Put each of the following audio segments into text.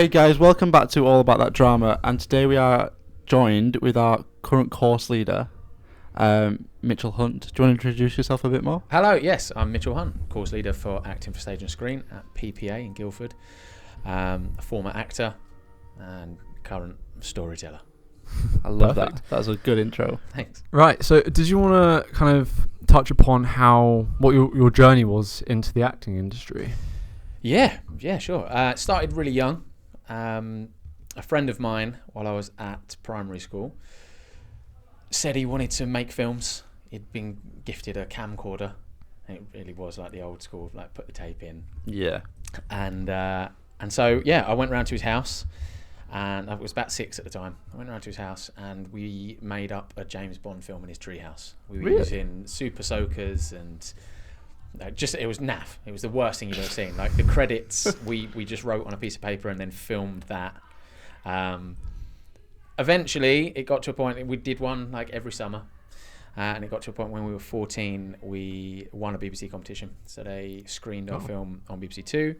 Hey guys, welcome back to All About That Drama, and today we are joined with our current course leader, Mitchell Hunt. Do you want to introduce yourself a bit more? Hello, yes, I'm Mitchell Hunt, course leader for acting for stage and screen at PPA in Guildford, a former actor and current storyteller. I love Perfect. that. That was a good intro. Thanks. Right, so did you want to kind of touch upon what your journey was into the acting industry? Yeah, sure. It started really young. A friend of mine, while I was at primary school, said he wanted to make films. He'd been gifted a camcorder. And it really was like the old school, like put the tape in. Yeah. And so, yeah, I went round to his house, and I was about 6 at the time. I went round to his house, and we made up a James Bond film in his treehouse. We were using super soakers and... it was naff. It was the worst thing you've ever seen. Like the credits, we just wrote on a piece of paper and then filmed that. Eventually, it got to a point we did one like every summer, and it got to a point when we were 14, we won a BBC competition. So they screened our film on BBC Two,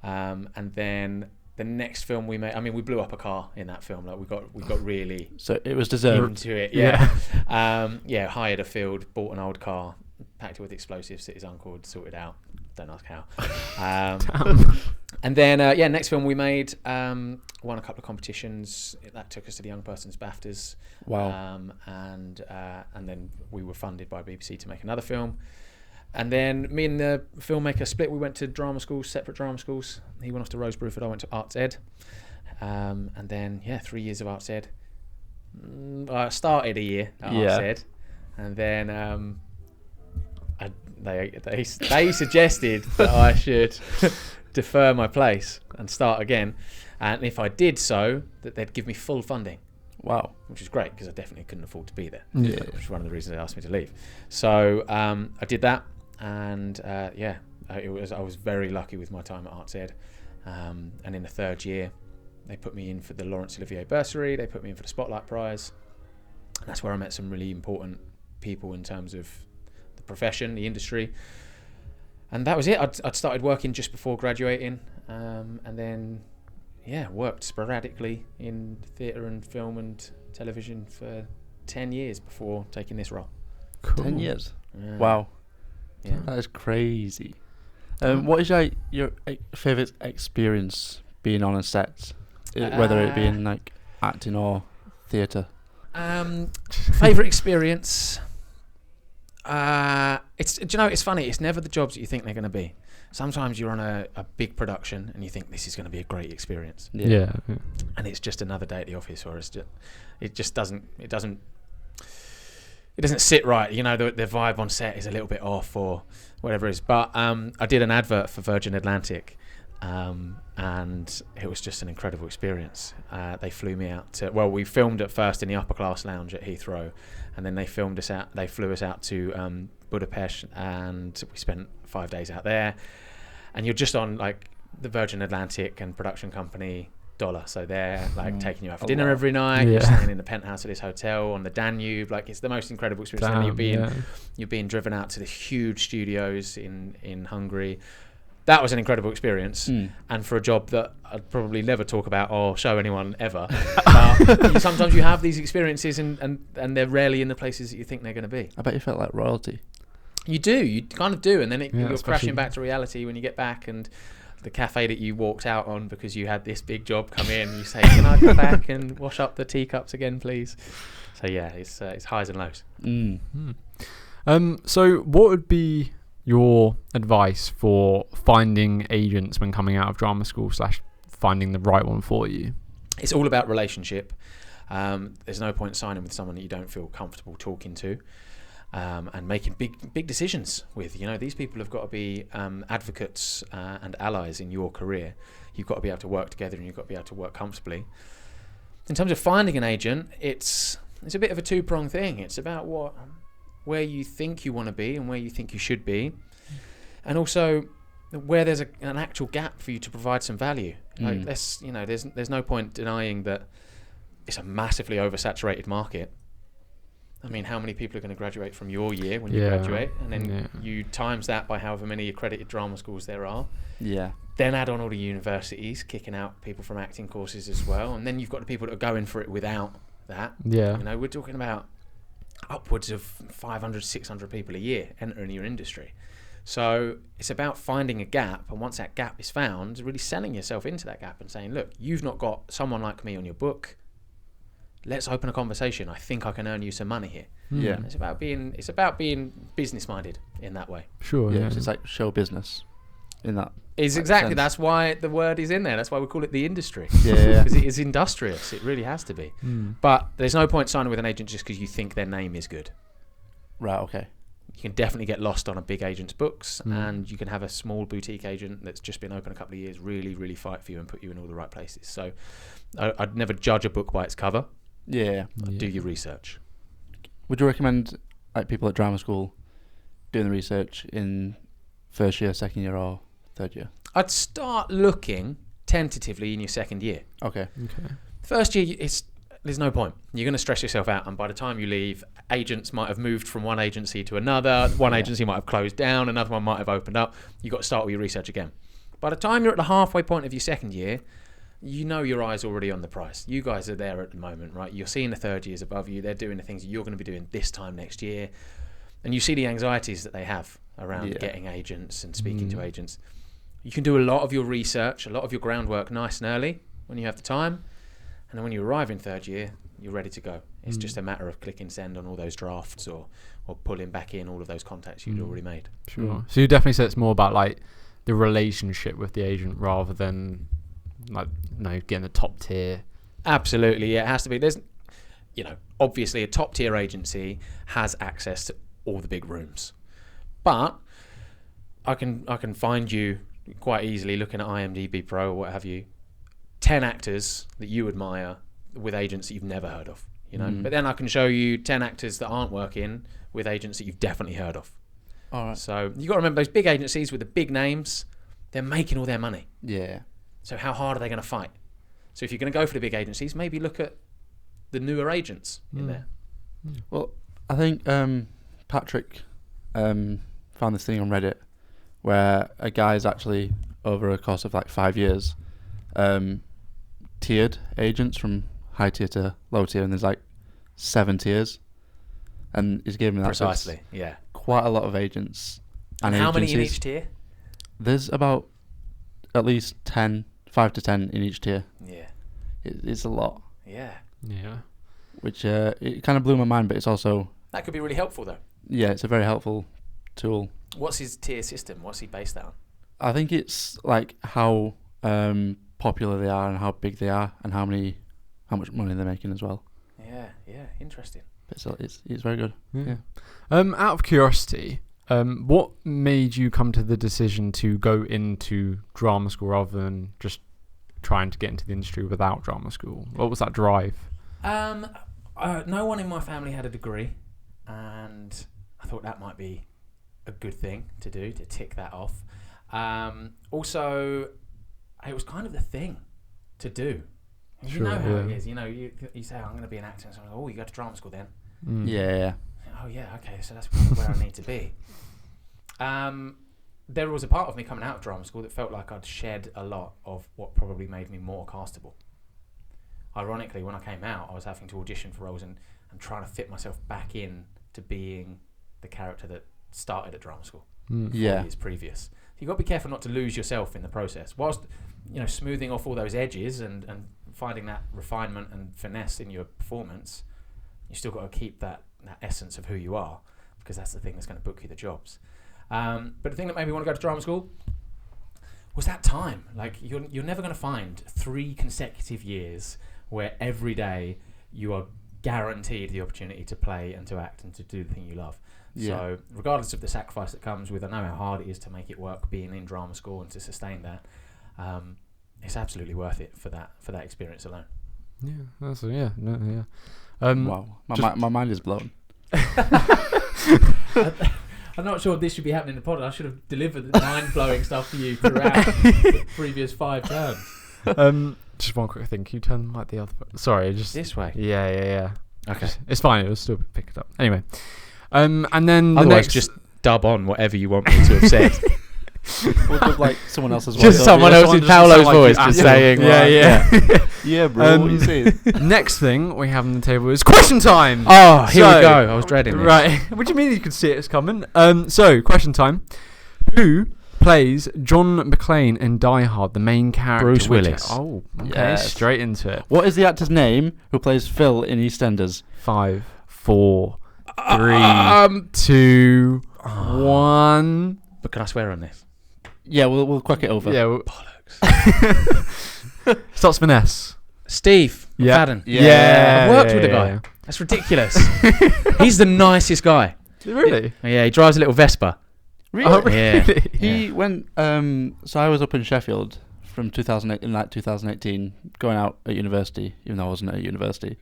and then the next film we made. I mean, we blew up a car in that film. Like we got really So it was deserved. into it. Yeah. Hired a field, bought an old car, packed it with explosives that his uncle had sorted out. Don't ask how. And then, next film we made, won a couple of competitions. That took us to the Young Person's BAFTAs. Wow. And then we were funded by BBC to make another film. And then me and the filmmaker split. We went to drama schools, separate drama schools. He went off to Rose Bruford, I went to Arts Ed. And then, 3 years of Arts Ed. I started a year at Arts Ed. And then... They suggested that I should defer my place and start again, and if I did so, that they'd give me full funding. Wow. Which is great because I definitely couldn't afford to be there. Yeah. Which is one of the reasons they asked me to leave. So I did that, and I was very lucky with my time at Arts Ed. And in the third year, they put me in for the Laurence Olivier bursary. They put me in for the Spotlight Prize. And that's where I met some really important people in terms of the profession, the industry. And that was it. I'd started working just before graduating, and then worked sporadically in theatre and film and television for 10 years before taking this role. Cool. 10 years. Yeah. Wow. Yeah. That is crazy. What is your favourite experience being on a set? Whether it be in like acting or theatre? Favourite experience? It's funny. It's never the jobs that you think they're going to be. Sometimes you're on a big production and you think this is going to be a great experience. Yeah. And it's just another day at the office, or it doesn't sit right. You know, the vibe on set is a little bit off or whatever it is. But I did an advert for Virgin Atlantic, and it was just an incredible experience. They flew me out to, we filmed at first in the upper class lounge at Heathrow, and then they flew us out to Budapest, and we spent 5 days out there. And you're just on like the Virgin Atlantic and production company dollar, so they're like taking you out for dinner every night. You're staying in the penthouse of this hotel on the Danube. Like, it's the most incredible experience. Then you're being driven out to the huge studios in Hungary. That was an incredible experience, and for a job that I'd probably never talk about or show anyone ever. But sometimes you have these experiences, and they're rarely in the places that you think they're going to be. I bet you felt like royalty. You kind of do, and then you're especially crashing back to reality when you get back, and the cafe that you walked out on because you had this big job come in, you say, "Can I go back and wash up the teacups again, please?" So it's highs and lows. So what would be your advice for finding agents when coming out of drama school / finding the right one for you? It's all about relationship. There's no point signing with someone that you don't feel comfortable talking to, and making big decisions with. You know, these people have got to be advocates and allies in your career. You've got to be able to work together, and you've got to be able to work comfortably. In terms of finding an agent, it's a bit of a two-pronged thing. It's about where you think you want to be and where you think you should be, and also where there's an actual gap for you to provide some value. Like, there's no point denying that it's a massively oversaturated market. I mean, how many people are going to graduate from your year when you graduate? And then you times that by however many accredited drama schools there are. Yeah. Then add on all the universities kicking out people from acting courses as well. And then you've got the people that are going for it without that. Yeah. You know, we're talking about upwards of 500, 600 people a year entering your industry. So it's about finding a gap. And once that gap is found, really selling yourself into that gap and saying, look, you've not got someone like me on your book. Let's open a conversation. I think I can earn you some money here. Yeah. And it's about being business minded in that way. Sure. Yeah. It's like show business in that. Is exactly sense. That's why the word is in there. That's why we call it the industry. Yeah. Because it is industrious. It really has to be. But there's no point signing with an agent just because you think their name is good. Right. Okay. You can definitely get lost on a big agent's books, and you can have a small boutique agent that's just been open a couple of years really, really fight for you and put you in all the right places. So I'd never judge a book by its cover. Yeah. Do your research. Would you recommend like people at drama school doing the research in first year, second year, or third year? I'd start looking tentatively in your second year. Okay. First year, there's no point. You're going to stress yourself out, and by the time you leave, agents might have moved from one agency to another. One agency might have closed down. Another one might have opened up. You've got to start with your research again. By the time you're at the halfway point of your second year, you know your eye's already on the price. You guys are there at the moment, right? You're seeing the third years above you. They're doing the things you're going to be doing this time next year. And you see the anxieties that they have around getting agents and speaking to agents. You can do a lot of your research, a lot of your groundwork nice and early when you have the time. And then when you arrive in third year, you're ready to go. It's just a matter of clicking send on all those drafts or pulling back in all of those contacts you'd already made. Sure. So you definitely say it's more about like the relationship with the agent rather than like getting the top tier. Absolutely, yeah, it has to be. There's, obviously a top tier agency has access to all the big rooms, but I can find you quite easily looking at IMDb Pro or what have you, 10 actors that you admire with agents that you've never heard of, But then I can show you 10 actors that aren't working with agents that you've definitely heard of. All right. So you got to remember those big agencies with the big names, they're making all their money. Yeah. So how hard are they going to fight? So if you're going to go for the big agencies, maybe look at the newer agents in there. Well, I think Patrick found this thing on Reddit where a guy's actually, over a course of like 5 years, tiered agents from high tier to low tier, and there's like 7 tiers. And he's giving that. Precisely, yeah. Quite a lot of agents. And how agencies. Many in each tier? There's about at least 5 to 10 in each tier. Yeah. It's a lot. Yeah. Yeah. Which it kind of blew my mind, but it's also... That could be really helpful, though. Yeah, it's a very helpful tool. What's his tier system? What's he based that on? I think it's like how popular they are and how big they are and how much money they're making as well. Yeah, interesting. But it's very good. Yeah. Out of curiosity, what made you come to the decision to go into drama school rather than just trying to get into the industry without drama school? What was that drive? No one in my family had a degree, and I thought that might be a good thing to do, to tick that off. Also, it was kind of the thing to do. You know how it is. You say, I'm going to be an actor. And someone goes, you go to drama school then? Yeah. Oh, yeah, okay, so that's where I need to be. There was a part of me coming out of drama school that felt like I'd shed a lot of what probably made me more castable. Ironically, when I came out, I was having to audition for roles and trying to fit myself back in to being the character that started at drama school 4 years previous. So you've got to be careful not to lose yourself in the process. Whilst, smoothing off all those edges and finding that refinement and finesse in your performance, you still got to keep that essence of who you are, because that's the thing that's going to book you the jobs. But the thing that made me want to go to drama school was that time. Like, you're never going to find 3 consecutive years where every day you are guaranteed the opportunity to play and to act and to do the thing you love. Yeah. So regardless of the sacrifice that comes with, I know how hard it is to make it work being in drama school and to sustain that, it's absolutely worth it for that experience alone. Wow, my mind is blown. I'm not sure this should be happening in the pod. I should have delivered the mind-blowing stuff for you throughout the previous 5 terms. Just one quick thing. Can you turn the mic the other way? Sorry, just... This way? Yeah. Okay. It's fine. It'll still pick it up. Anyway. And then the Otherwise, next... just dub on whatever you want me to have said. We'll do like someone else's voice. Just someone else's Paolo's voice, just saying. Yeah, bro. What are you saying? Next thing we have on the table is question time. Oh, here we go. I was dreading this. Right. What do you mean you could see it's coming? So, question time. Who plays John McClane in Die Hard, the main character? Bruce Willis. Oh, okay. Yes. Straight into it. What is the actor's name who plays Phil in EastEnders? 5, 4, 3, 2, 1. But can I swear on this? Yeah, we'll quack it over. Yeah. Bollocks. Starts with an S. Steve McFadden. Yeah. I've worked with the guy. That's ridiculous. He's the nicest guy. Really? Yeah, he drives a little Vespa. Really? Oh, really? Yeah. He went. So I was up in Sheffield from 2008 in like 2018, going out at university, even though I wasn't at university.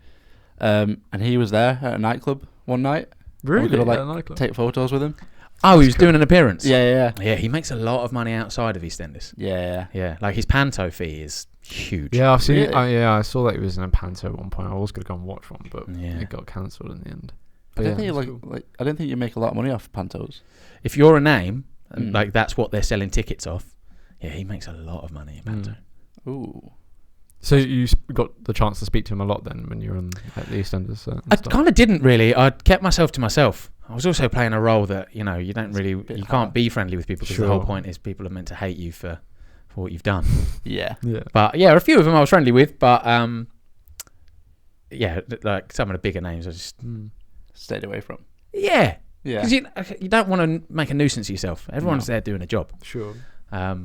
And he was there at a nightclub one night. Really? We could At a like nightclub? take photos with him. Oh, he was doing an appearance. Yeah. Yeah, he makes a lot of money outside of EastEnders. Yeah. Yeah, like his panto fee is huge. Yeah, I've seen it. Really? I saw that he was in a panto at one point. I was going to go and watch one, but Yeah. it got cancelled in the end. I But don't yeah, think that's you cool. like. I don't think you make a lot of money off pantos. If you're a name, and Mm. like that's what they're selling tickets off, yeah, he makes a lot of money in panto. Ooh. So you got the chance to speak to him a lot then when you were on at the EastEnders? I kind of didn't really. I kept myself to myself. I was also playing a role that you don't really, bit you can't hard. be friendly with people because the Sure. whole point is people are meant to hate you for what you've done. Yeah. Yeah. But yeah, a few of them I was friendly with, but yeah, like some of the bigger names I just Stayed away from. yeah, Yeah. because you don't want to make a nuisance of yourself. Everyone's there doing a job. Sure. Yeah,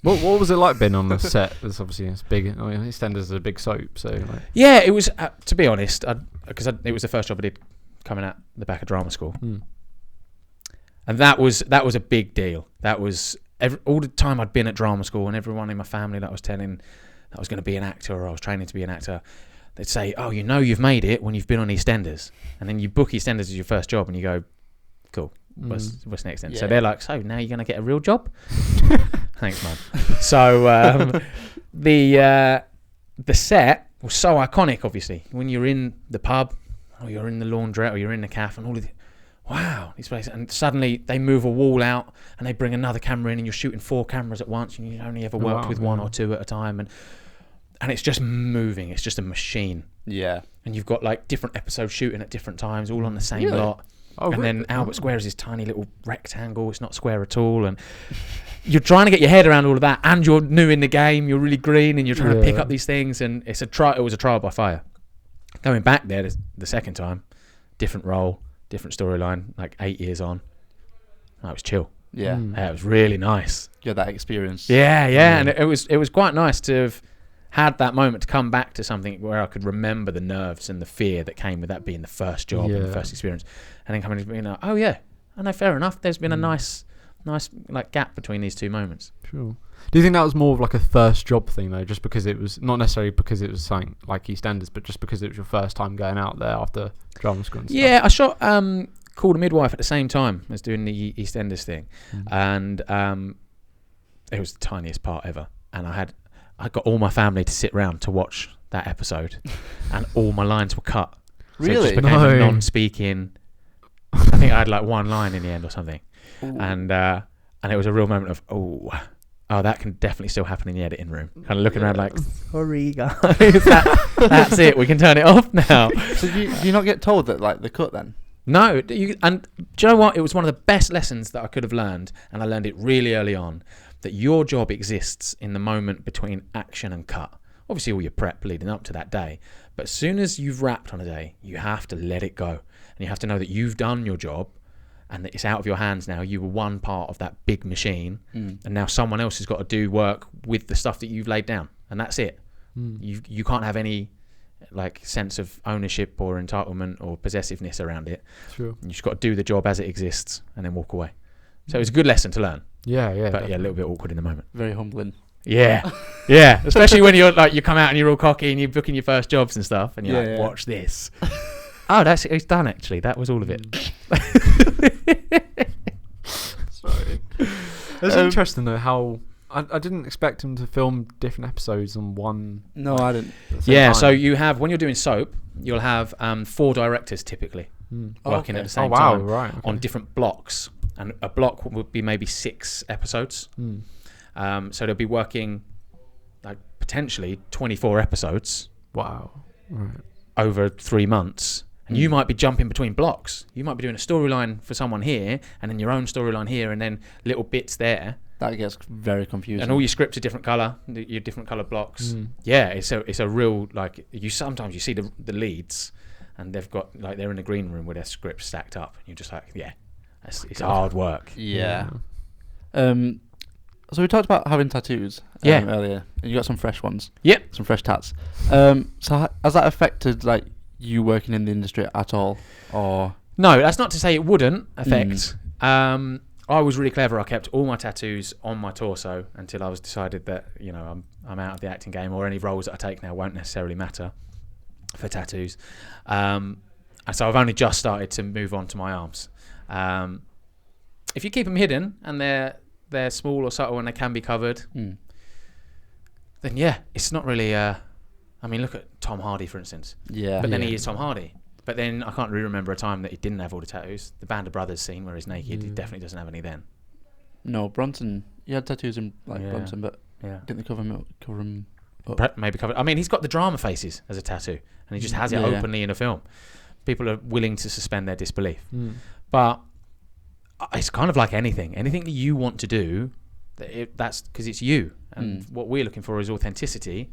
What was it like being on the set? It's obviously big. I mean, EastEnders is a big soap, so like. yeah. It was to be honest, because it was the first job I did coming out the back of drama school, and that was a big deal. That was all the time I'd been at drama school, and everyone in my family that I was telling that I was going to be an actor or I was training to be an actor, they'd say, "Oh, you've made it when you've been on EastEnders," and then you book EastEnders as your first job, and you go, "Cool, what's next then?" So Yeah. they're like, "So now you're going to get a real job?" Thanks, man. So the set was so iconic. Obviously, when you're in the pub, or you're in the laundrette, or you're in the cafe, and all of the these places, and suddenly they move a wall out, and they bring another camera in, and you're shooting 4 cameras at once, and you only ever worked with one or two at a time, and it's just moving. It's just a machine, Yeah. and you've got like different episodes shooting at different times, all on the same Really? lot. Oh, And then really? Albert Square is this tiny little rectangle. It's not square at all. And you're trying to get your head around all of that. And you're new in the game. You're really green. And you're trying to pick up these things. And it was a trial by fire. Going back there the second time, different role, different storyline, like 8 years on. That was chill. Yeah. It was really nice. You had that experience. Yeah. And it was quite nice to have had that moment to come back to something where I could remember the nerves and the fear that came with that being the first job and the first experience, and then coming to being like, oh yeah, I know, fair enough. There's been a nice like gap between these two moments. Sure. Do you think that was more of like a first job thing though, just because it was not necessarily because it was something like EastEnders, but just because it was your first time going out there after drama school and stuff? Yeah, I shot Called a Midwife at the same time as doing the EastEnders thing, and it was the tiniest part ever, and I got all my family to sit round to watch that episode, and all my lines were cut. So it Really? just became a non-speaking. I think I had like one line in the end or something, and it was a real moment of oh, that can definitely still happen in the editing room. Kind of looking around like, sorry guys, that's it. We can turn it off now. So do you not get told that like the cut then? No, and do you know what? It was one of the best lessons that I could have learned, and I learned it really early on. That your job exists in the moment between action and cut. Obviously all your prep leading up to that day, but as soon as you've wrapped on a day, you have to let it go, and you have to know that you've done your job and that it's out of your hands now. You were one part of that big machine, and now someone else has got to do work with the stuff that you've laid down, and that's it. You can't have any like sense of ownership or entitlement or possessiveness around it. Sure. You just got to do the job as it exists and then walk away. So it was a good lesson to learn. Yeah. But Definitely. yeah, a little bit awkward in the moment. Very humbling. Yeah, yeah. Especially when you're like, you come out and you're all cocky and you're booking your first jobs and stuff, and you're like, watch this. Oh, it's done actually. That was all of it. Sorry. It's interesting though how I didn't expect him to film different episodes on one. No, I didn't. Yeah. time. So you have when you're doing soap, you'll have 4 directors typically working at the same wow, time right. Okay. on different blocks. And a block would be maybe 6 episodes. So they'll be working like potentially 24 episodes Wow. Right. over 3 months. And you might be jumping between blocks. You might be doing a storyline for someone here and then your own storyline here and then little bits there. That gets very confusing. And all your scripts are different colour, your different colour blocks. Yeah, it's a real, like, sometimes you see the leads and they've got, like, they're in a green room with their scripts stacked up. And you're just like, yeah, it's hard work. Yeah. So we talked about having tattoos earlier, and you got some fresh ones. Yep. Some fresh tats. So has that affected, like, you working in the industry at all, or? No, that's not to say it wouldn't affect. I was really clever. I kept all my tattoos on my torso until I was decided that, you know, I'm out of the acting game, or any roles that I take now won't necessarily matter for tattoos. And so I've only just started to move on to my arms. If you keep them hidden and they're small or subtle and they can be covered, then yeah, it's not really. I mean, look at Tom Hardy, for instance. Yeah. But then he is Tom Hardy. But then I can't really remember a time that he didn't have all the tattoos. The Band of Brothers scene where he's naked, he definitely doesn't have any then. No, Bronson. He had tattoos in Bronson, but didn't they cover him up? Maybe covered. I mean, he's got the drama faces as a tattoo, and he just has it openly in a film. People are willing to suspend their disbelief. But it's kind of like anything that you want to do. That's because it's you, and what we're looking for is authenticity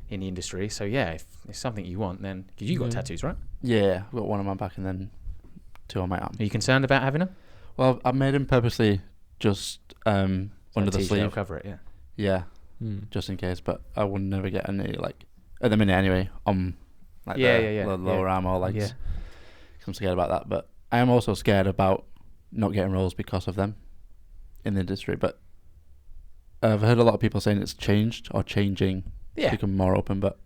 in the industry. So yeah, if it's something you want, then because you got tattoos, right? Yeah, I've got one on my back and then 2 on my arm. Are you concerned about having them? Well, I made them purposely just under the sleeve. Cover it, yeah, just in case. But I would never get any, like, at the minute anyway, on like the lower arm or legs. Yeah. I'm scared about that, but I am also scared about not getting roles because of them in the industry. But I've heard a lot of people saying it's changed or changing. Yeah. Become more open, but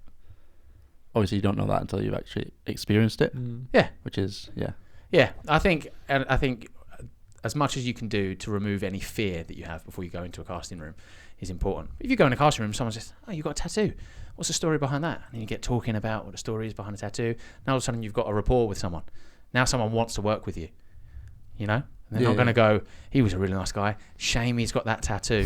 obviously you don't know that until you've actually experienced it. Yeah. Which is, Yeah, I think as much as you can do to remove any fear that you have before you go into a casting room is important. If you go in a casting room, someone says, "Oh, you got a tattoo. What's the story behind that?" And you get talking about what the story is behind a tattoo. Now all of a sudden you've got a rapport with someone. Now someone wants to work with you. You know? And they're not going to go, "He was a really nice guy. Shame he's got that tattoo."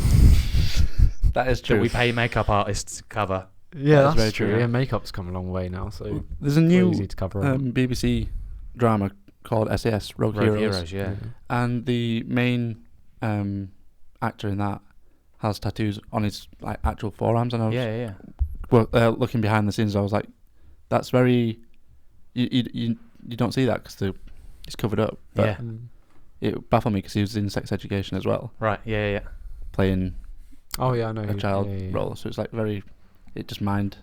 That is true. That we pay makeup artists to cover. Yeah, that's very true. true. Yeah, makeup's come a long way now, so there's a new easy to cover BBC drama called SAS, Rogue Heroes. Yeah. And the main actor in that has tattoos on his, like, actual forearms, and I was looking behind the scenes. I was like, that's very you don't see that because he's covered up. But it baffled me because he was in sex education as well. Right. Yeah. Playing. Oh yeah, I know a child role, so it's like it just mind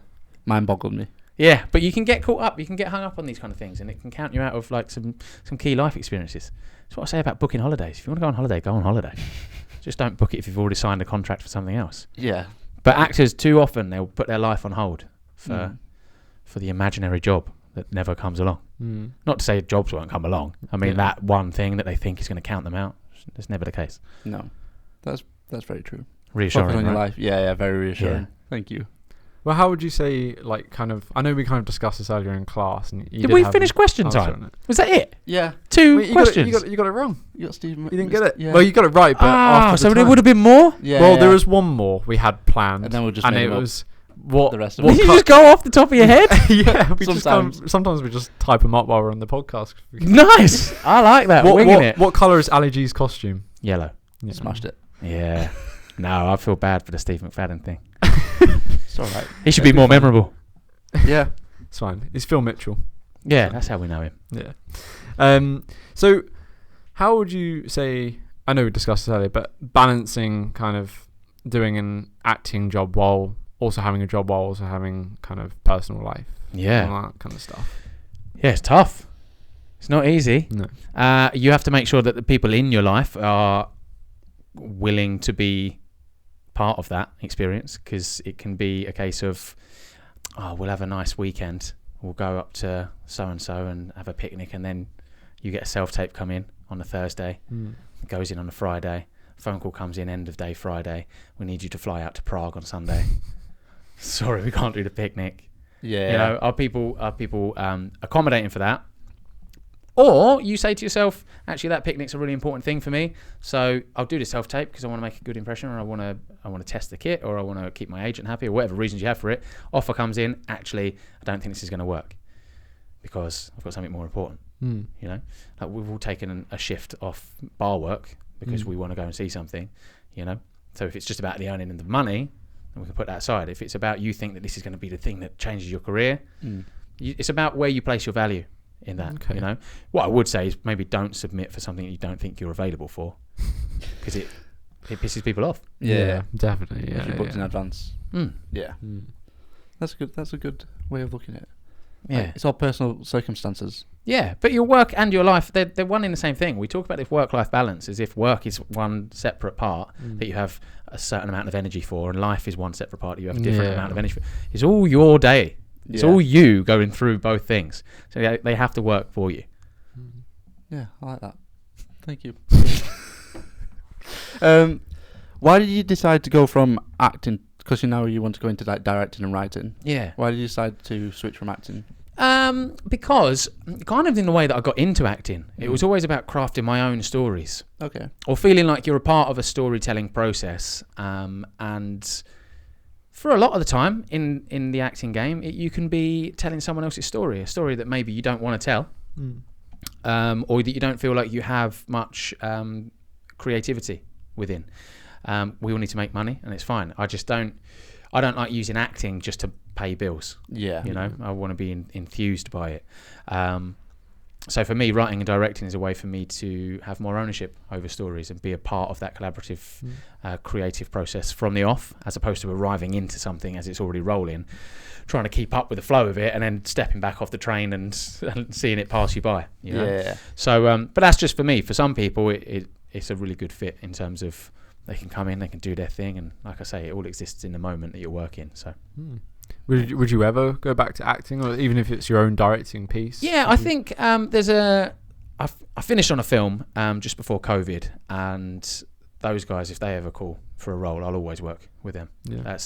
boggled me. Yeah, but you can get caught up, you can get hung up on these kind of things, and it can count you out of, like, some key life experiences. That's what I say about booking holidays. If you want to go on holiday. Just don't book it if you've already signed a contract for something else. Yeah. But actors, too often, they'll put their life on hold for the imaginary job that never comes along. Not to say jobs won't come along. I mean, that one thing that they think is going to count them out, it's never the case. No, that's very true. Reassuring, on your right? life. Yeah, very reassuring. Thank you. Well, how would you say, like, kind of? I know we kind of discussed this earlier in class. And did we finish question time? Was that it? Yeah. 2 questions. You got it wrong. You got Steve. You didn't get it. Yeah. Well, you got it right, but after so the there time. would have been more. Yeah. Well, there was one more we had planned, and then we'll just and make it them was what the rest of Did it. you just go off the top of your head? Yeah, we Sometimes. sometimes we just type them up while we're on the podcast. Nice. I like that. Winging it. What colour is Ali G's costume? Yellow. Yeah. Smashed it. Yeah. No, I feel bad for the Steve McFadden thing. It's all right. He should be more memorable. Yeah. It's fine. It's Phil Mitchell. Yeah, that's how we know him. Yeah. So how would you say, I know we discussed this earlier, but balancing kind of doing an acting job while also having a job while also having kind of personal life. Yeah. All that kind of stuff. Yeah, it's tough. It's not easy. No. You have to make sure that the people in your life are willing to be part of that experience, because it can be a case of, we'll have a nice weekend, we'll go up to so-and-so and have a picnic, and then you get a self-tape come in on a Thursday, it goes in on a Friday, phone call comes in end of day Friday, we need you to fly out to Prague on Sunday. Sorry, we can't do the picnic. Yeah. You know, are people accommodating for that? Or you say to yourself, actually, that picnic's a really important thing for me, so I'll do the self-tape because I want to make a good impression, or I want to test the kit, or I want to keep my agent happy, or whatever reasons you have for it. Offer comes in, actually, I don't think this is going to work because I've got something more important. You know, like we've all taken a shift off bar work because we want to go and see something, you know. So if it's just about the earning and the money, then we can put that aside. If it's about you think that this is going to be the thing that changes your career, it's about where you place your value in that. Okay. You know, what I would say is maybe don't submit for something you don't think you're available for, because it pisses people off. Yeah, definitely. Yeah, if you booked in advance. Yeah, that's good. That's a good way of looking at it. Yeah, like, it's all personal circumstances. Yeah, but your work and your life, they're one in the same thing. We talk about this work-life balance as if work is one separate part that you have a certain amount of energy for, and life is one separate part that you have a different amount of energy for. It's all your day. It's all you going through both things. So they have to work for you. Yeah, I like that. Thank you. Why did you decide to go from acting, because you want to go into like directing and writing? Yeah. Why did you decide to switch from acting? Because kind of in the way that I got into acting, it was always about crafting my own stories. Okay. Or feeling like you're a part of a storytelling process. And for a lot of the time in the acting game, you can be telling someone else's story, a story that maybe you don't want to tell, or that you don't feel like you have much creativity within. We all need to make money, and it's fine. I don't like using acting just to pay bills. Yeah. You know, I want to be enthused by it. So for me, writing and directing is a way for me to have more ownership over stories and be a part of that collaborative, creative process from the off, as opposed to arriving into something as it's already rolling, trying to keep up with the flow of it and then stepping back off the train and seeing it pass you by. You know? Yeah. So, but that's just for me. For some people, it's a really good fit in terms of they can come in, they can do their thing, and like I say, it all exists in the moment that you're working. So, would you ever go back to acting, or even if it's your own directing piece? Yeah, I think I finished on a film just before COVID, and those guys, if they ever call for a role, I'll always work with them. Yeah.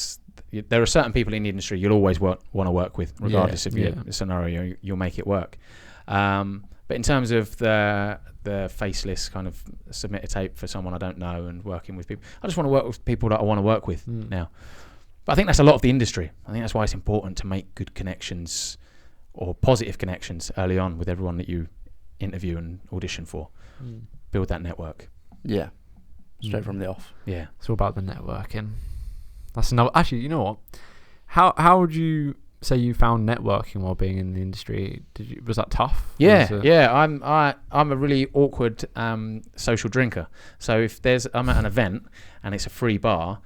There are certain people in the industry you'll always want to work with, regardless of your scenario. You'll make it work. But in terms of the faceless kind of submit a tape for someone I don't know and working with people, I just want to work with people that I want to work with now. But I think that's a lot of the industry. I think that's why it's important to make good connections or positive connections early on with everyone that you interview and audition for. Build that network. Yeah. Straight from the off. Yeah. It's all about the networking. That's another. Actually, you know what? How would you say you found networking while being in the industry? Was that tough? Yeah. I'm a really awkward social drinker. So if I'm at an event and it's a free bar,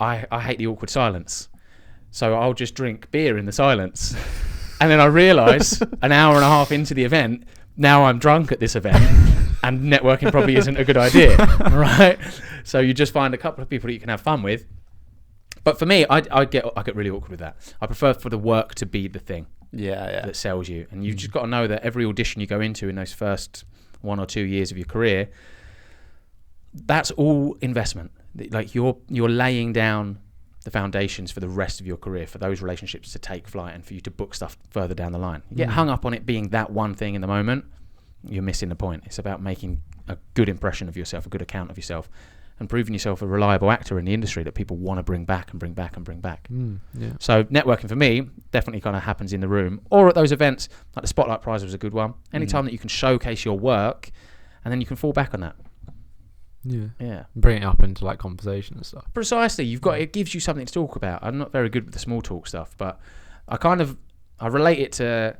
I hate the awkward silence. So I'll just drink beer in the silence. And then I realise an hour and a half into the event, now I'm drunk at this event and networking probably isn't a good idea, right? So you just find a couple of people that you can have fun with. But for me, I get really awkward with that. I prefer for the work to be the thing that sells you. And you've just got to know that every audition you go into in those first 1 or 2 years of your career, that's all investment. Like you're laying down the foundations for the rest of your career, for those relationships to take flight and for you to book stuff further down the line. You get hung up on it being that one thing in the moment, you're missing the point. It's about making a good impression of yourself, a good account of yourself, and proving yourself a reliable actor in the industry that people want to bring back and bring back and bring back. So networking for me definitely kind of happens in the room or at those events. Like the Spotlight Prize was a good one. Anytime that you can showcase your work and then you can fall back on that. Yeah. Bring it up into like conversation and stuff. Precisely. It gives you something to talk about. I'm not very good with the small talk stuff, but I relate it to,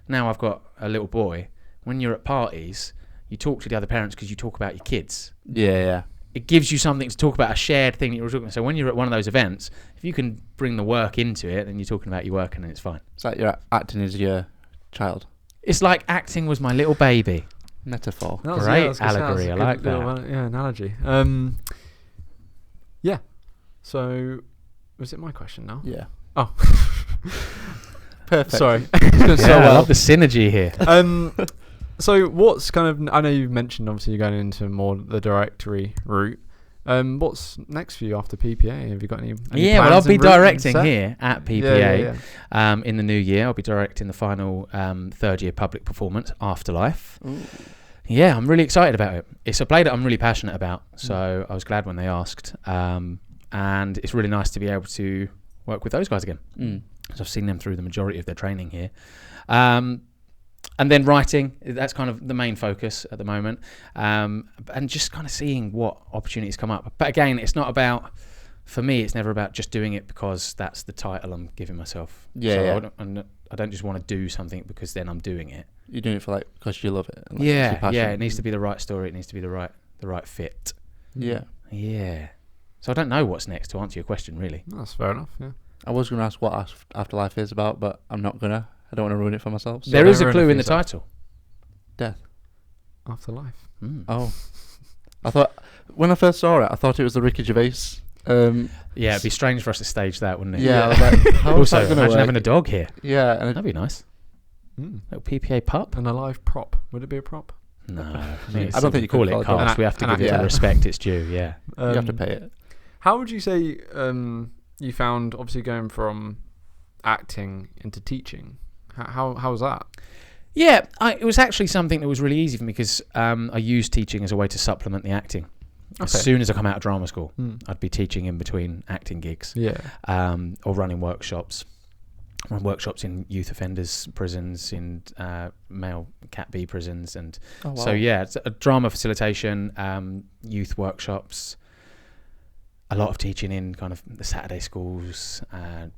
now I've got a little boy. When you're at parties, you talk to the other parents because you talk about your kids. Yeah. It gives you something to talk about, a shared thing that you're talking about. So when you're at one of those events, if you can bring the work into it, then you're talking about your work and then it's fine. It's like you're acting as your child. It's like acting was my little baby. Metaphor. Great allegory. I like that. Analogy. Yeah. So, was it my question now? Yeah. Oh. Perfect. Sorry. I love the synergy here. So what's kind of, I know you've mentioned obviously you're going into more the directory route. What's next for you after PPA? Have you got any Yeah, well, I'll plans be en route and directing set? here at PPA Yeah. in the new year. I'll be directing the final third year public performance, Afterlife. Ooh. Yeah, I'm really excited about it. It's a play that I'm really passionate about, so I was glad when they asked. And it's really nice to be able to work with those guys again. So I've seen them through the majority of their training here. And then writing, that's kind of the main focus at the moment. And just kind of seeing what opportunities come up. But again, it's not about, for me, it's never about just doing it because that's the title I'm giving myself. I don't just want to do something because then I'm doing it. You're doing it for because you love it. And, It needs to be the right story. It needs to be the right fit. Yeah. So I don't know what's next to answer your question, really. That's fair enough. Yeah. I was going to ask what Afterlife is about, but I'm not gonna. I don't want to ruin it for myself. So There is a clue in the title. Death. Afterlife. Oh. I thought when I first saw it, I thought it was the Ricky Gervais. It'd be strange for us to stage that, wouldn't it? Yeah. I was like, how is Also, that gonna imagine work? having a dog here. Yeah, and That'd be nice. Mm. Little PPA pup. An alive prop. Would it be a prop? No, I don't think you call could it call it cast. We have to give it yeah. the respect it's due. Yeah. you have to pay it. How would you say you found, obviously, going from acting into teaching? How was that? Yeah, it was actually something that was really easy for me because I used teaching as a way to supplement the acting. As soon as I come out of drama school, I'd be teaching in between acting gigs. Yeah. Or running workshops. Run workshops in youth offenders prisons, in male Cat B prisons, and so it's a drama facilitation, youth workshops, a lot of teaching in kind of the Saturday schools, and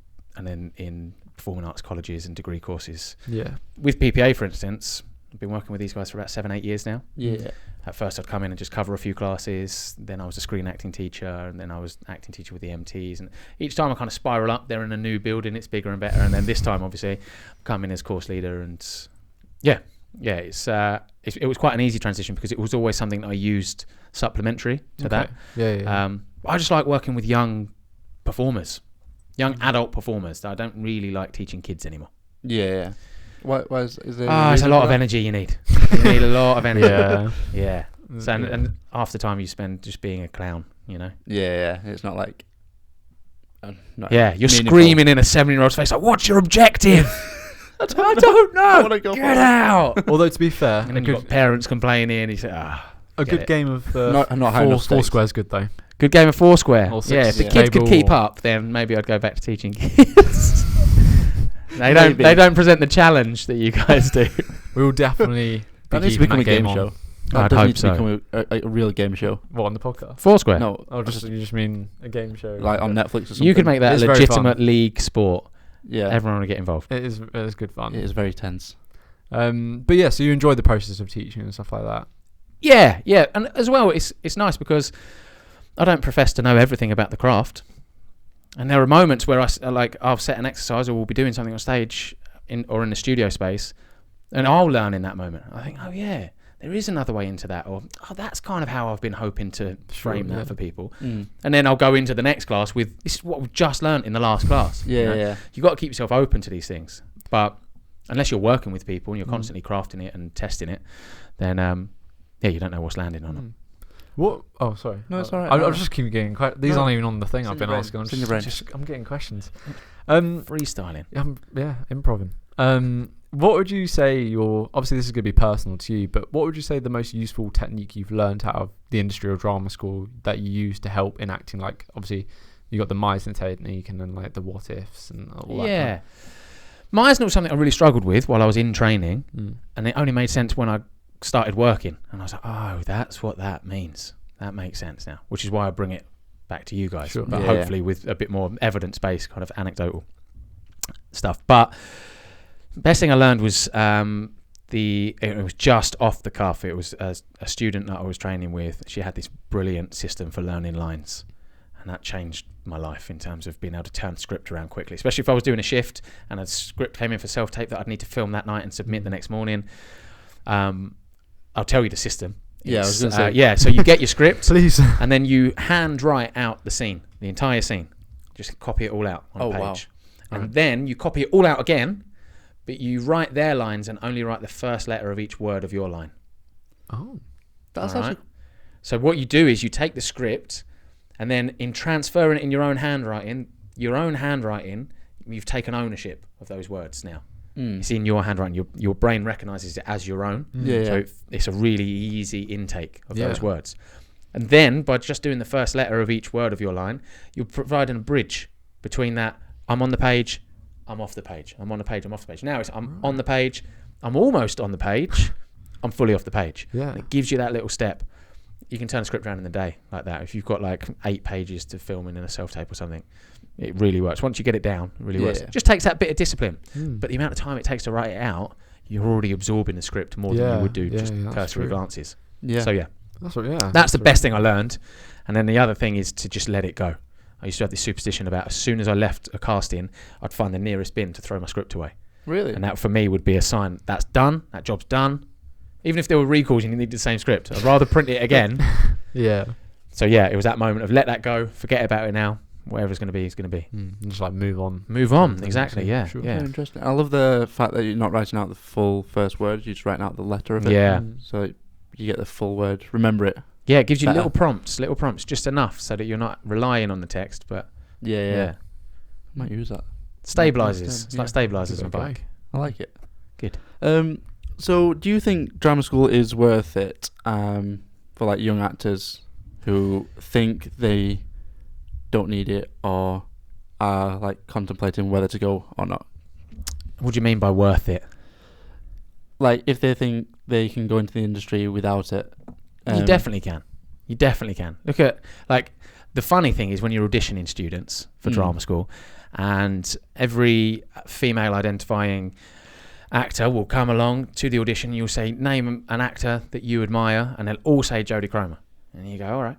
then in performing arts colleges and degree courses. Yeah. With PPA, for instance, I've been working with these guys for about 7-8 years now. Yeah. At first I'd come in and just cover a few classes, then I was a screen acting teacher, and then I was acting teacher with the MTs, and each time I kind of spiral up. They're in a new building, it's bigger and better, and then this time obviously I'm coming as course leader, and it was quite an easy transition because it was always something that I used supplementary to that. I just like working with young performers, young adult performers. I don't really like teaching kids anymore. Yeah. Why is there? It's a lot of energy you need. You need a lot of energy. Yeah. So, and half the time you spend just being a clown, you know. Yeah. It's not like. You're screaming in a 7-year-old's face like, "What's your objective?" I don't know. I wanna go Get out. Although to be fair, And then you've got parents complaining. You say, a good game of not high enough four stakes. square's good though. good game of Foursquare. Or Yeah, if the six kids could table keep or- up, then maybe I'd go back to teaching kids. They don't present the challenge that you guys do. We will definitely be That needs to keeping become a that game game on. show. I'd That does hope need to so. become a real game show. What, on the podcast? Foursquare. No, Oh, you just mean a game show? like on Netflix or something. You could make that It's a very legitimate fun. league sport. Yeah, Everyone would get involved. It is good fun. it is very tense. But yeah, so you enjoy the process of teaching and stuff like that. Yeah, and as well, it's nice because I don't profess to know everything about the craft, and there are moments where I'll set an exercise or we'll be doing something on stage in the studio space, and I'll learn in that moment. I think, oh yeah, there is another way into that, or oh, that's kind of how I've been hoping to frame that for people. And then I'll go into the next class with, this is what we've just learned in the last class. Yeah. You've got to keep yourself open to these things, but unless you're working with people and you're constantly crafting it and testing it, then you don't know what's landing on them. What? Oh, sorry. No, it's alright. I'll just keep getting questions. These aren't even on the thing It's I've in been your brain. asking. It's in your brain. I'm getting questions. Freestyling. Improving. What would you say obviously this is going to be personal to you, but what would you say the most useful technique you've learned out of the industry or drama school that you use to help in acting? Like, obviously, you got the Meisner technique and then like the what ifs and all that. Yeah. Meisner was something I really struggled with while I was in training, and it only made sense when I started working. And I was like, oh, that's what that means. That makes sense now, which is why I bring it back to you guys, but hopefully with a bit more evidence-based kind of anecdotal stuff. But best thing I learned was it was just off the cuff. It was a student that I was training with. She had this brilliant system for learning lines, and that changed my life in terms of being able to turn script around quickly, especially if I was doing a shift and a script came in for self-tape that I'd need to film that night and submit the next morning. I'll tell you the system. Yeah, I was going to say. So you get your script, Please. and then you hand write out the scene, the entire scene. Just copy it all out on a page. Wow. And then you copy it all out again, but you write their lines and only write the first letter of each word of your line. Oh. That's All right? actually. So what you do is you take the script And then in transferring it in your own handwriting, you've taken ownership of those words now. It's in your handwriting. Your brain recognises it as your own. So it's a really easy intake of those words. And then by just doing the first letter of each word of your line, you're providing a bridge between that. I'm on the page, I'm off the page. I'm on the page, I'm off the page. Now it's I'm on the page, I'm almost on the page, I'm fully off the page. And it gives you that little step. You can turn a script around in a day like that. If you've got like 8 pages to film in a self-tape or something, it really works. Once you get it down, it really works. It just takes that bit of discipline. But the amount of time it takes to write it out, you're already absorbing the script more than you would do just cursory glances. So that's the best thing I learned. And then the other thing is to just let it go. I used to have this superstition about as soon as I left a casting, I'd find the nearest bin to throw my script away. Really? And that for me would be a sign that's done, that job's done. Even if there were recalls and you needed the same script, I'd rather print it again. So it was that moment of let that go, forget about it now. Whatever it's going to be, it's going to be. Just like move on. Exactly. Yeah. Sure. Yeah. Very interesting. I love the fact that you're not writing out the full first word. You're just writing out the letter of it. Yeah. So you get the full word. Remember it. Yeah, it gives you better. little prompts, just enough so that you're not relying on the text. But I might use that. Stabilizers. It's like stabilizers on a bike. I like it. Good. So do you think drama school is worth it for like young actors who think they don't need it or are like contemplating whether to go or not? What do you mean by worth it? Like if they think they can go into the industry without it. You definitely can. Look at like the funny thing is when you're auditioning students for drama school, and every female identifying actor will come along to the audition. You'll say name an actor that you admire, and they'll all say Jodie Cromer, and you go, all right.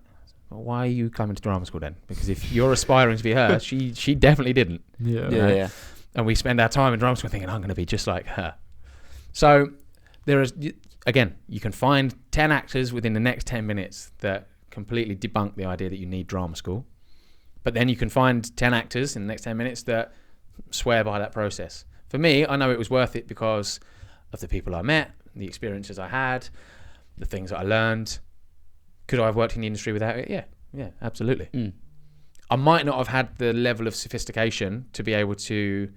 Well, why are you coming to drama school then? Because if you're aspiring to be her, she definitely didn't. Yeah. And we spend our time in drama school thinking I'm going to be just like her. So there is, again, you can find 10 actors within the next 10 minutes that completely debunk the idea that you need drama school. But then you can find 10 actors in the next 10 minutes that swear by that process. For me, I know it was worth it because of the people I met, the experiences I had, the things that I learned. Could I have worked in the industry without it? Yeah, absolutely. I might not have had the level of sophistication to be able to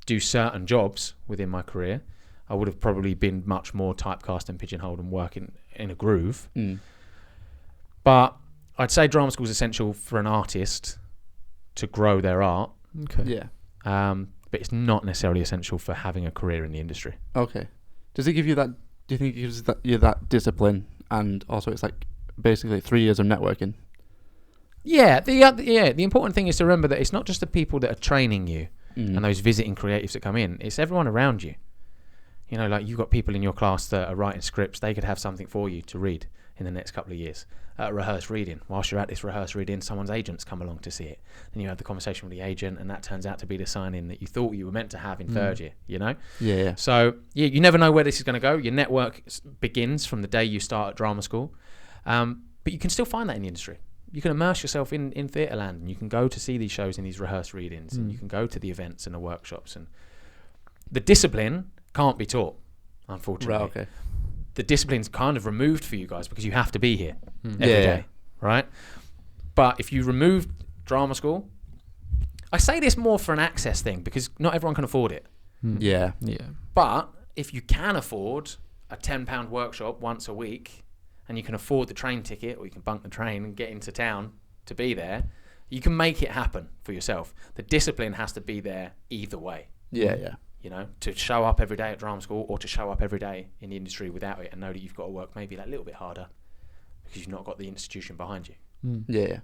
do certain jobs within my career. I would have probably been much more typecast and pigeonholed and working in a groove. But I'd say drama school is essential for an artist to grow their art. Okay. Yeah. But it's not necessarily essential for having a career in the industry. Okay. Does it give you that? Do you think it gives you that discipline, and also it's like basically 3 years of networking? Yeah. The important thing is to remember that it's not just the people that are training you and those visiting creatives that come in. It's everyone around you. You know, like you've got people in your class that are writing scripts. They could have something for you to read in the next couple of years at a rehearsed reading. Whilst you're at this rehearsed reading, someone's agents come along to see it. Then you have the conversation with the agent, and that turns out to be the sign-in that you thought you were meant to have in third year, you know? Yeah. So you never know where this is going to go. Your network begins from the day you start at drama school. But you can still find that in the industry. You can immerse yourself in theatre land, and you can go to see these shows in these rehearsed readings, and you can go to the events and the workshops. And the discipline can't be taught, unfortunately. Right, okay. The discipline's kind of removed for you guys because you have to be here every day, right? But if you remove drama school, I say this more for an access thing because not everyone can afford it. Yeah. But if you can afford a £10 workshop once a week, and you can afford the train ticket, or you can bunk the train and get into town to be there, you can make it happen for yourself. The discipline has to be there either way. Yeah. You know, to show up every day at drama school or to show up every day in the industry without it and know that you've got to work maybe that little bit harder because you've not got the institution behind you. Yeah.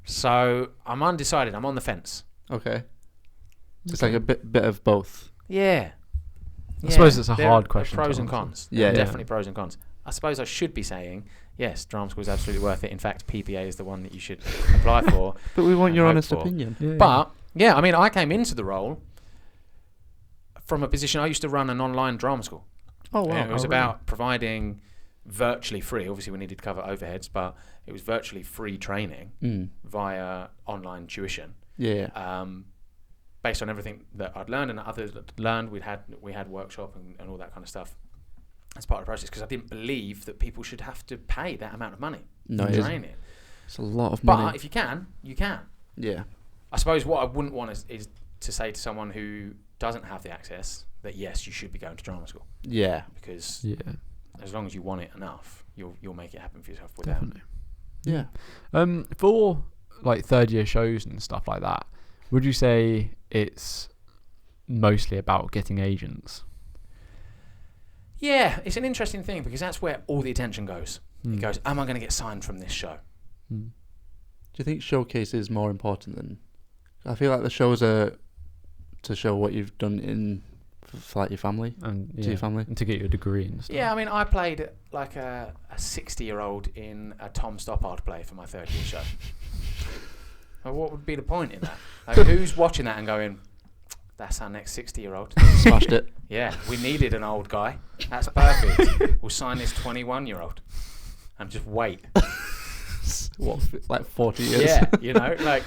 So I'm undecided. I'm on the fence. Okay. So it's like a bit of both. Yeah. I suppose it's a hard question. Pros and cons. Yeah. Definitely pros and cons. I suppose I should be saying, yes, drama school is absolutely worth it. In fact, PPA is the one that you should apply for. But we want your honest opinion. Yeah. But, yeah, I mean, I came into the role from a position, I used to run an online drama school. Oh, wow. And it was about providing virtually free, obviously we needed to cover overheads, but it was virtually free training via online tuition. Yeah. Based on everything that I'd learned and others had learned, we had workshop and all that kind of stuff as part of the process, because I didn't believe that people should have to pay that amount of money to train it. It's a lot of money. But if you can, you can. Yeah. I suppose what I wouldn't want is to say to someone who doesn't have the access that yes, you should be going to drama school. Yeah. Because as long as you want it enough, you'll make it happen for yourself. Definitely. Yeah. For like third year shows and stuff like that, would you say it's mostly about getting agents? Yeah, it's an interesting thing because that's where all the attention goes. It goes, am I going to get signed from this show? Do you think showcase is more important than... I feel like the shows are to show what you've done for like your family And to your family. and to get your degree and stuff. Yeah, I mean, I played like a 60-year-old in a Tom Stoppard play for my third year show. Well, what would be the point in that? Like, who's watching that and going, that's our next 60-year-old? Smashed it. Yeah, we needed an old guy. That's perfect. We'll sign this 21-year-old and just wait. What, like 40 years? Yeah, you know, like.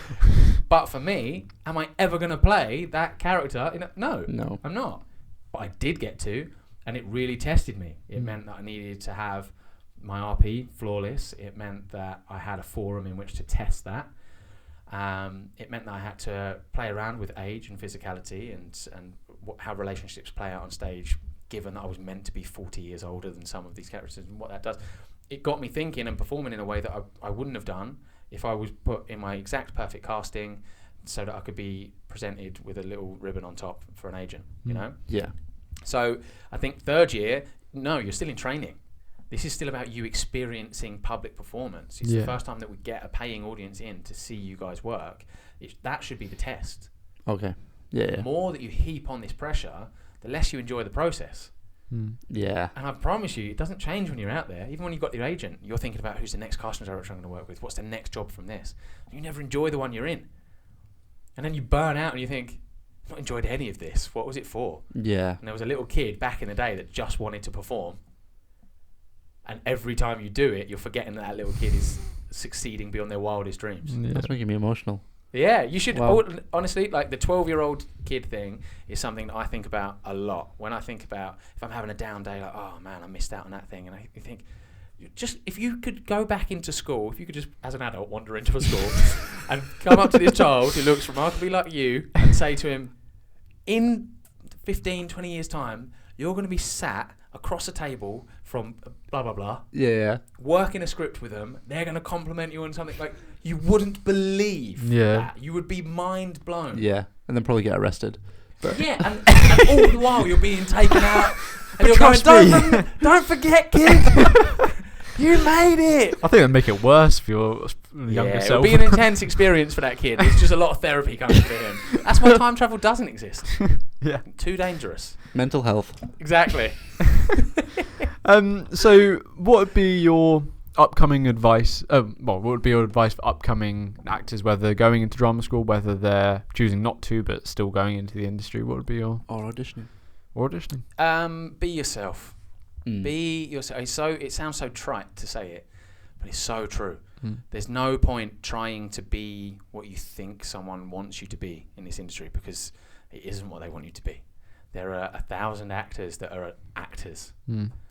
But for me, am I ever going to play that character? No, I'm not. But I did get to, and it really tested me. It meant that I needed to have my RP flawless. It meant that I had a forum in which to test that. It meant that I had to play around with age and physicality and how relationships play out on stage, given that I was meant to be 40 years older than some of these characters and what that does. It got me thinking and performing in a way that I wouldn't have done if I was put in my exact perfect casting so that I could be presented with a little ribbon on top for an agent, you know? Yeah. So I think third year, no, you're still in training. This is still about you experiencing public performance. It's the first time that we get a paying audience in to see you guys work. That should be the test. Okay. Yeah. The more that you heap on this pressure, the less you enjoy the process. Yeah. And I promise you, it doesn't change when you're out there. Even when you've got your agent, you're thinking about who's the next casting director I'm going to work with. What's the next job from this? You never enjoy the one you're in. And then you burn out and you think, I've not enjoyed any of this. What was it for? Yeah. And there was a little kid back in the day that just wanted to perform. And every time you do it, you're forgetting that little kid is succeeding beyond their wildest dreams. Yeah. That's making me emotional. Yeah, you should. Wow. Honestly, like the 12-year-old kid thing is something that I think about a lot. When I think about if I'm having a down day, like, oh man, I missed out on that thing. And I think, just if you could go back into school, if you could just, as an adult, wander into a school and come up to this child who looks remarkably like you and say to him, in 15, 20 years' time, you're going to be sat across a table from blah, blah, blah. Yeah. Working a script with them. They're going to compliment you on something like you wouldn't believe that. You would be mind blown. Yeah. And then probably get arrested. But Yeah, and all the while you're being taken out. And you're going, don't forget, kid. You made it. I think it'd make it worse for your younger It'll self. be an intense experience for that kid. It's just a lot of therapy coming for him. That's why time travel doesn't exist. Yeah. Too dangerous. mental health. Exactly. So what would be your upcoming advice? What would be your advice for upcoming actors, whether they're going into drama school, whether they're choosing not to but still going into the industry? What would be your Or auditioning. auditioning? Be yourself. Be yourself. It sounds so trite to say it, but it's so true. There's no point trying to be what you think someone wants you to be in this industry, because it isn't what they want you to be. There are 1,000 actors that are actors.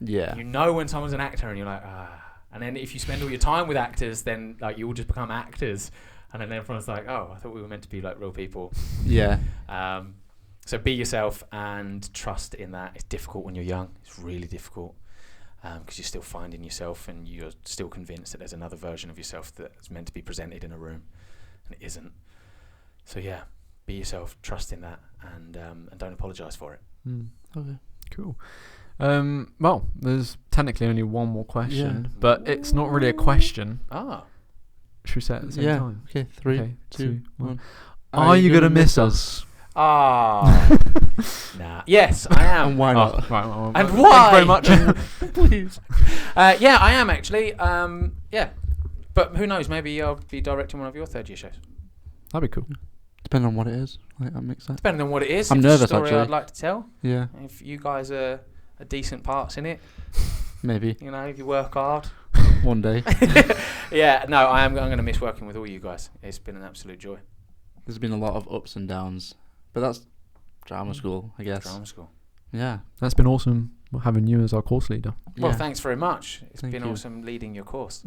Yeah. You know when someone's an actor and you're like, ah. And then if you spend all your time with actors, then like you will just become actors. And then everyone's like, oh, I thought we were meant to be like real people. Yeah. So be yourself and trust in that. It's difficult when you're young. It's really difficult because you're still finding yourself and you're still convinced that there's another version of yourself that's meant to be presented in a room, and it isn't. So yeah, be yourself, trust in that, and don't apologise for it. Okay. Cool. Well, there's technically only one more question, Yeah. but it's not really a question. Ah. Should we say it at the same Yeah. time? Okay. 3, Okay, 2, 1. Are you gonna miss us? Ah. Nah. Yes, I am. And why not? Right, And thank why? you very much. Please. Yeah, I am actually. Yeah, but who knows? Maybe I'll be directing one of your third year shows. That'd be cool. Depending on what it is. Like, that makes sense. Depending on what it is. I'm if it's nervous, a story actually. I'd like to tell. Yeah. If you guys are decent parts in it, Maybe. you know, if you work hard. One day. Yeah, no, I'm going to miss working with all you guys. It's been an absolute joy. There's been a lot of ups and downs. But that's drama school, I guess. Drama school. Yeah. That's been awesome. having you as our course leader. Well, thanks very much. It's Thank been you. awesome leading your course.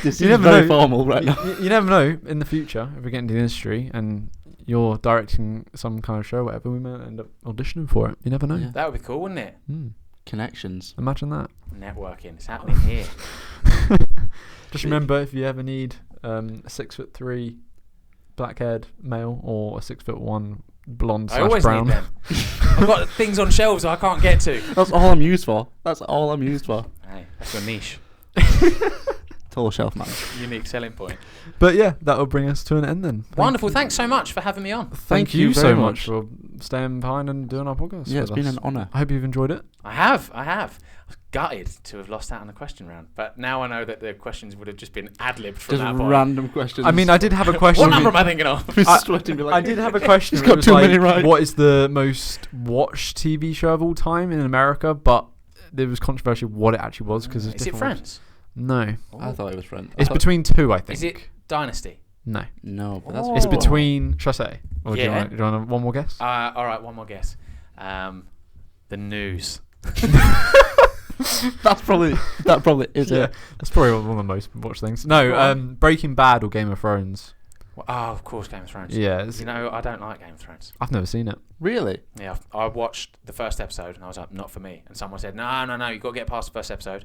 This You is never very know. formal right now. You never know in the future if we get into the industry and you're directing some kind of show, or whatever, we might end up auditioning for it. You never know. Yeah. That would be cool, wouldn't it? Connections. Imagine that. Networking. It's happening here. Just remember, if you ever need a 6'3" black-haired male or a 6'1" blonde I always brown. need them. I've got things on shelves I can't get to. That's all I'm used for. That's all I'm used for. Hey, that's your niche. Tall shelf man. Unique selling point. But yeah, that'll bring us to an end then. Wonderful. Thanks so much for having me on. Thank you so much for staying behind and doing our podcast. Yeah, it's with been us. an honour. I hope you've enjoyed it. I have. I was gutted to have lost out on the question round, but now I know that the questions would have just been ad-libbed from Just that point. random questions. I mean, I did have a question. What number am I thinking of? Sweating, like, I did have a question. He's It got was too like, many right. What is the most watched TV show of all time in America? But there was controversial what it actually was because Is it Friends? No, I thought it was Friends. it's between two. I think. Is it Dynasty? No, No, but that's Oh. it's pretty between. Should I say? Or Yeah. do you want one more guess? All right, one more guess. The News. That probably is Yeah, it. that's probably one of the most watched things. No, Go on. Breaking Bad or Game of Thrones. Well, of course, Game of Thrones. Yeah, it's- You know, I don't like Game of Thrones. I've never seen it. Really? Yeah, I watched the first episode and I was like, not for me. And someone said, no, you've got to get past the first episode.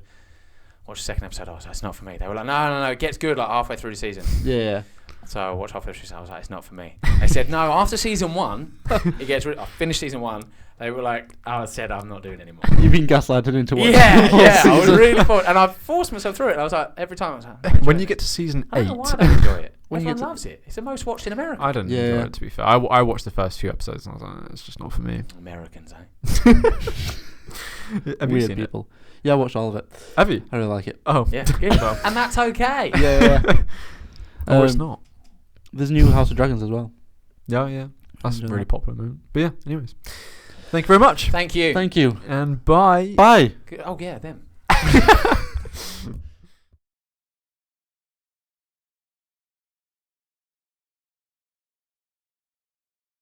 Watched the second episode, I was like, it's not for me. They were like, no, it gets good like halfway through the season. Yeah. So I watched halfway through the season, I was like, it's not for me. They said, no, after season 1, it gets I finished season 1. They were like, I said, I'm not doing it anymore. You've been gaslighted into watching Yeah, the whole I was season. really forced. And I forced myself through it. And I was like, every time I was like, I enjoy When it. you get to season I 8, don't know why I don't enjoy it. When you Everyone get to- loves it. It's the most watched in America. I don't Yeah. enjoy it, to be fair. I watched the first few episodes and I was like, it's just not for me. Americans, eh? Have you Weird seen people. Yeah, I watched all of it. it? Have you? I really like it. Oh, Yeah, good. And that's okay. Yeah. Oh, it's not. There's new House of Dragons as well. Yeah. That's a Enjoy really that. popular movie. But yeah, anyways. Thank you very much. Thank you. Thank you. And bye. Bye. Oh, yeah, them.